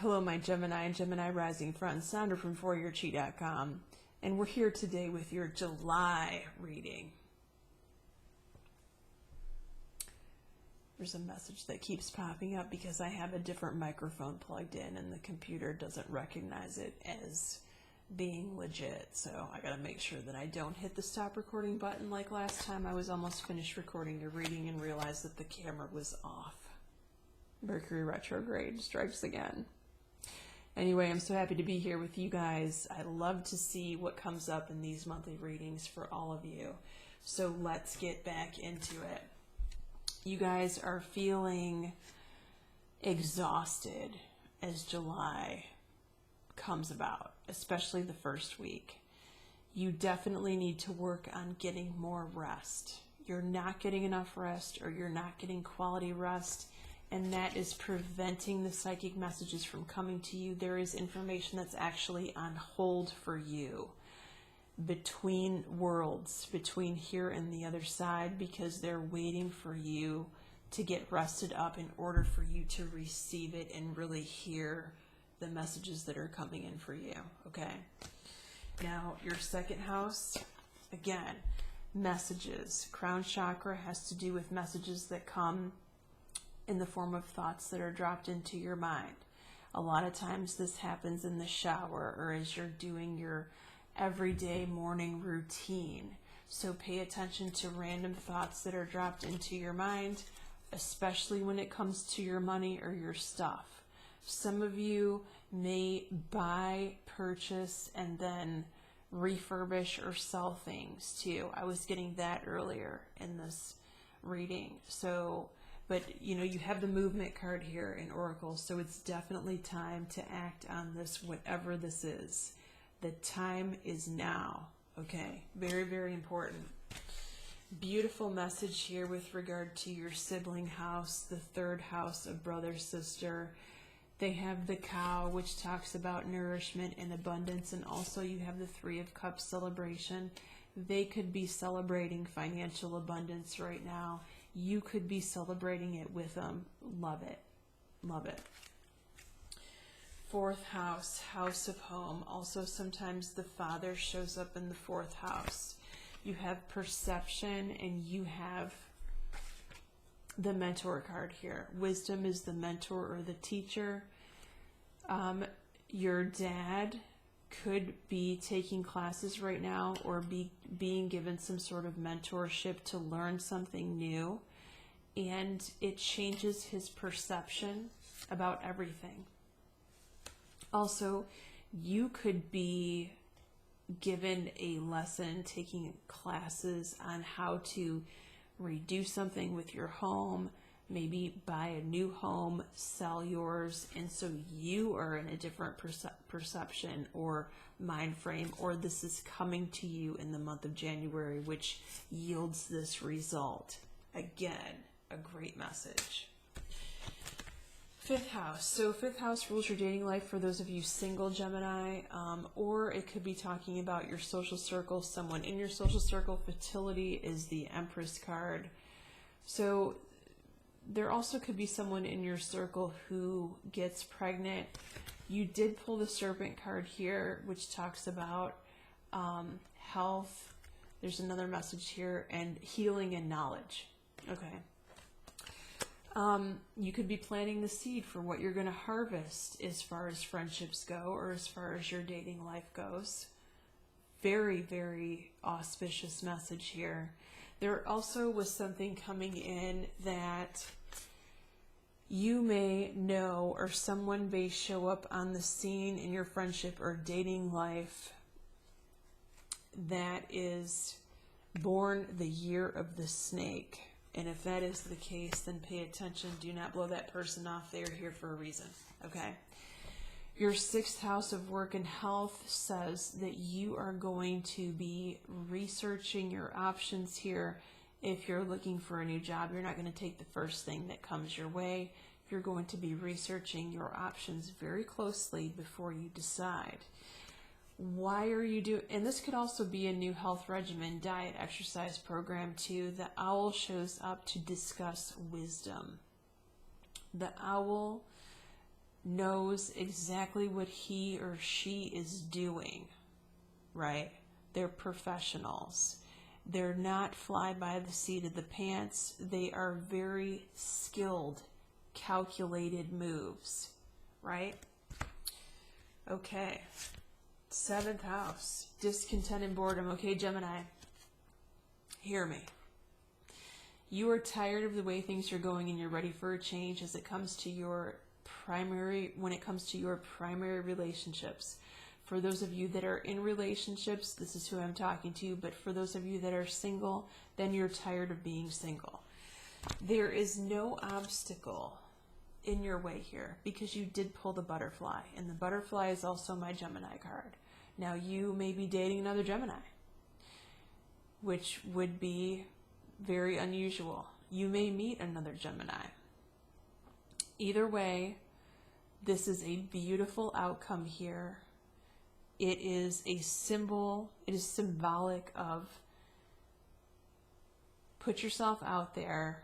Hello, my Gemini and Gemini Rising friends. Sandra from ForYourChi.com, and we're here today with your July reading. There's a message that keeps popping up because I have a different microphone plugged in and the computer doesn't recognize it as being legit. So I gotta make sure that I don't hit the stop recording button like last time. I was almost finished recording your reading and realized that the camera was off. Mercury retrograde strikes again. Anyway, I'm so happy to be here with you guys. I love to see what comes up in these monthly readings for all of you. So let's get back into it. You guys are feeling exhausted as July comes about, especially the first week. You definitely need to work on getting more rest. You're not getting enough rest, or you're not getting quality rest, and that is preventing the psychic messages from coming to you. There is information that's actually on hold for you between worlds, between here and the other side, because they're waiting for you to get rested up in order for you to receive it and really hear the messages that are coming in for you. Okay, now your second house, again, messages. Crown chakra has to do with messages that come in the form of thoughts that are dropped into your mind. A lot of times this happens in the shower or as you're doing your everyday morning routine. So pay attention to random thoughts that are dropped into your mind, especially when it comes to your money or your stuff. Some of you may buy, purchase, and then refurbish or sell things too. I was getting that earlier in this reading. So, but you know, you have the movement card here in Oracle, so it's definitely time to act on this, whatever this is. The time is now, okay? Very, very important. Beautiful message here with regard to your sibling house, the third house of brother, sister. They have the cow, which talks about nourishment and abundance, and also you have the Three of Cups celebration. They could be celebrating financial abundance right now. You could be celebrating it with them. Love it. Love it. Fourth house, house of home. Also, sometimes the father shows up in the fourth house. You have perception and you have the mentor card here. Wisdom is the mentor or the teacher. Your dad could be taking classes right now or being given some sort of mentorship to learn something new, and it changes his perception about everything. Also, you could be given a lesson, taking classes on how to redo something with your home, maybe buy a new home, sell yours, and so you are in a different perception or mind frame, or this is coming to you in the month of January, which yields this result. Again, a great message. Fifth house. So fifth house rules your dating life for those of you single Gemini, or it could be talking about your social circle, someone in your social circle. Fertility is the Empress card. So there also could be someone in your circle who gets pregnant. You did pull the Serpent card here, which talks about health. There's another message here, and healing and knowledge. Okay. You could be planting the seed for what you're going to harvest as far as friendships go, or as far as your dating life goes. Very, very auspicious message here. There also was something coming in that you may know, or someone may show up on the scene in your friendship or dating life that is born the year of the snake. And if that is the case, then pay attention. Do not blow that person off. They are here for a reason, okay? Your sixth house of work and health says that you are going to be researching your options here. If you're looking for a new job, you're not going to take the first thing that comes your way. You're going to be researching your options very closely before you decide. Why are you doing, and this could also be a new health regimen, diet, exercise program too. The owl shows up to discuss wisdom. The owl knows exactly what he or she is doing, right? They're professionals. They're not fly by the seat of the pants. They are very skilled, calculated moves, right? Okay. 7th house, discontent and boredom. Okay, Gemini, hear me. You are tired of the way things are going and you're ready for a change as it comes to your primary relationships. For those of you that are in relationships, this is who I'm talking to, but for those of you that are single, then you're tired of being single. There is no obstacle in your way here because you did pull the butterfly, and the butterfly is also my Gemini card. Now you may be dating another Gemini, which would be very unusual. You may meet another Gemini. Either way, this is a beautiful outcome here. It is a symbol, it is symbolic of put yourself out there,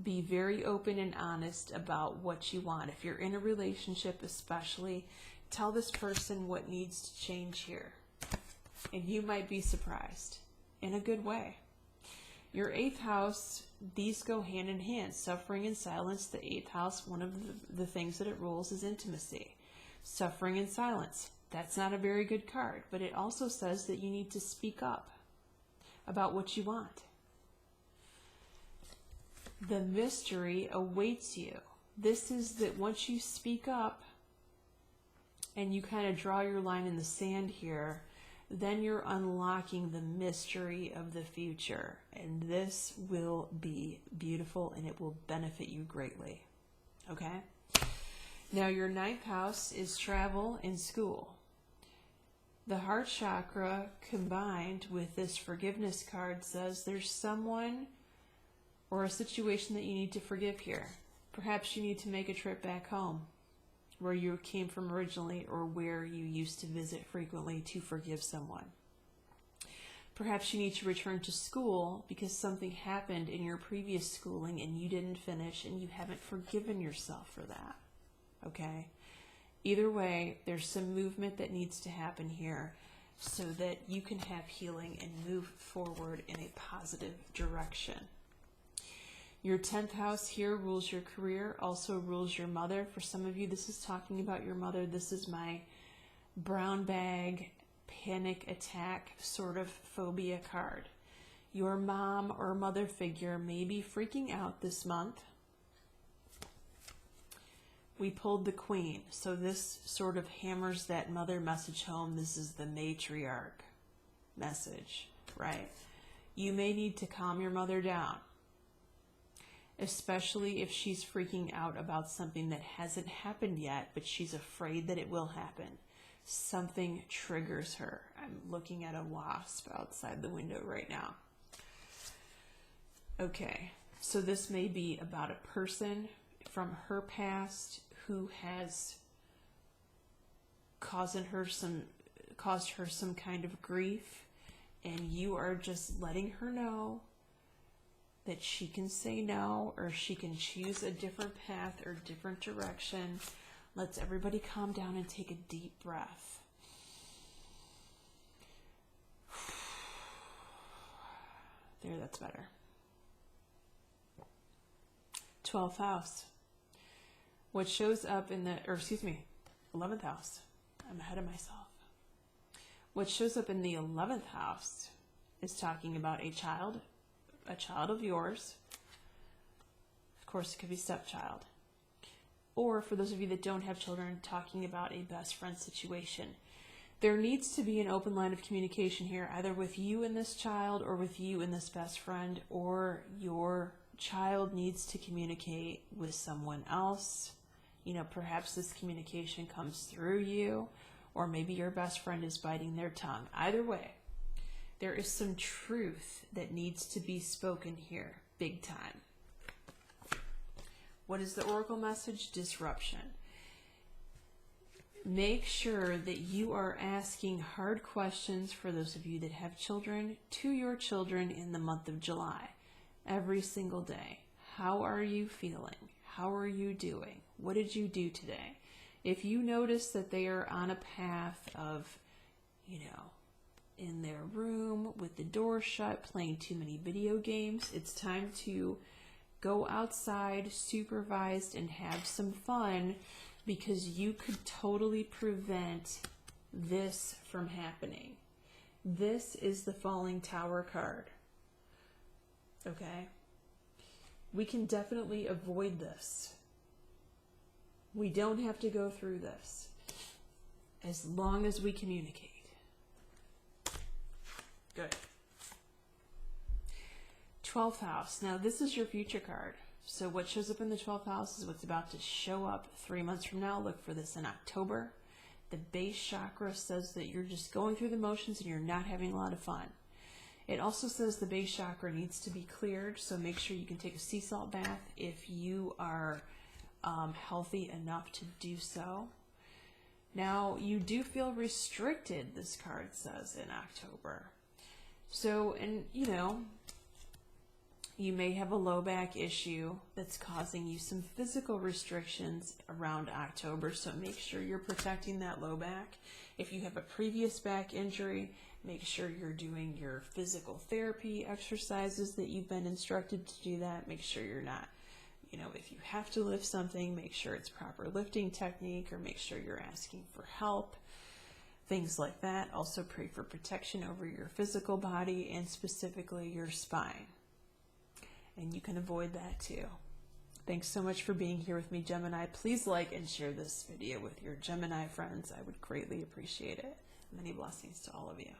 be very open and honest about what you want. If you're in a relationship especially, tell this person what needs to change here. And you might be surprised in a good way. Your 8th house, these go hand in hand. Suffering and silence, the 8th house, one of the things that it rules is intimacy. Suffering and silence. That's not a very good card, but it also says that you need to speak up about what you want. The mystery awaits you. This is that once you speak up and you kind of draw your line in the sand here, then you're unlocking the mystery of the future. And this will be beautiful and it will benefit you greatly. Okay? Now your 9th house is travel and school. The heart chakra combined with this forgiveness card says there's someone or a situation that you need to forgive here. Perhaps you need to make a trip back home where you came from originally or where you used to visit frequently to forgive someone. Perhaps you need to return to school because something happened in your previous schooling and you didn't finish and you haven't forgiven yourself for that. Okay? Either way, there's some movement that needs to happen here so that you can have healing and move forward in a positive direction. Your 10th house here rules your career, also rules your mother. For some of you, this is talking about your mother. This is my brown bag, panic attack sort of phobia card. Your mom or mother figure may be freaking out this month. We pulled the Queen, so this sort of hammers that mother message home. This is the matriarch message, right? You may need to calm your mother down, especially if she's freaking out about something that hasn't happened yet, but she's afraid that it will happen. Something triggers her. I'm looking at a wasp outside the window right now. Okay, so this may be about a person from her past who has caused her some kind of grief, and you are just letting her know that she can say no, or she can choose a different path or different direction. Let's everybody calm down and take a deep breath. There, that's better. 12th house. What shows up in the, 11th house. I'm ahead of myself. What shows up in the 11th house is talking about a child of yours. Of course, it could be stepchild. Or for those of you that don't have children, talking about a best friend situation. There needs to be an open line of communication here, either with you and this child or with you and this best friend, or your child needs to communicate with someone else. You know, perhaps this communication comes through you, or maybe your best friend is biting their tongue. Either way, there is some truth that needs to be spoken here, big time. What is the oracle message? Disruption. Make sure that you are asking hard questions, for those of you that have children, to your children in the month of July. Every single day. How are you feeling? How are you doing? What did you do today? If you notice that they are on a path of, in their room with the door shut, playing too many video games, it's time to go outside, supervised, and have some fun, because you could totally prevent this from happening. This is the falling tower card. Okay? We can definitely avoid this. We don't have to go through this as long as we communicate. Good. 12th house. Now, this is your future card. So what shows up in the 12th house is what's about to show up 3 months from now. Look for this in October. The base chakra says that you're just going through the motions and you're not having a lot of fun. It also says the base chakra needs to be cleared, so make sure you can take a sea salt bath if you are healthy enough to do so. Now, you do feel restricted, this card says, in October. So, and you may have a low back issue that's causing you some physical restrictions around October, so make sure you're protecting that low back. If you have a previous back injury, make sure you're doing your physical therapy exercises that you've been instructed to do that. Make sure you're not, if you have to lift something, make sure it's proper lifting technique, or make sure you're asking for help. Things like that. Also pray for protection over your physical body and specifically your spine. And you can avoid that too. Thanks so much for being here with me, Gemini. Please like and share this video with your Gemini friends. I would greatly appreciate it. Many blessings to all of you.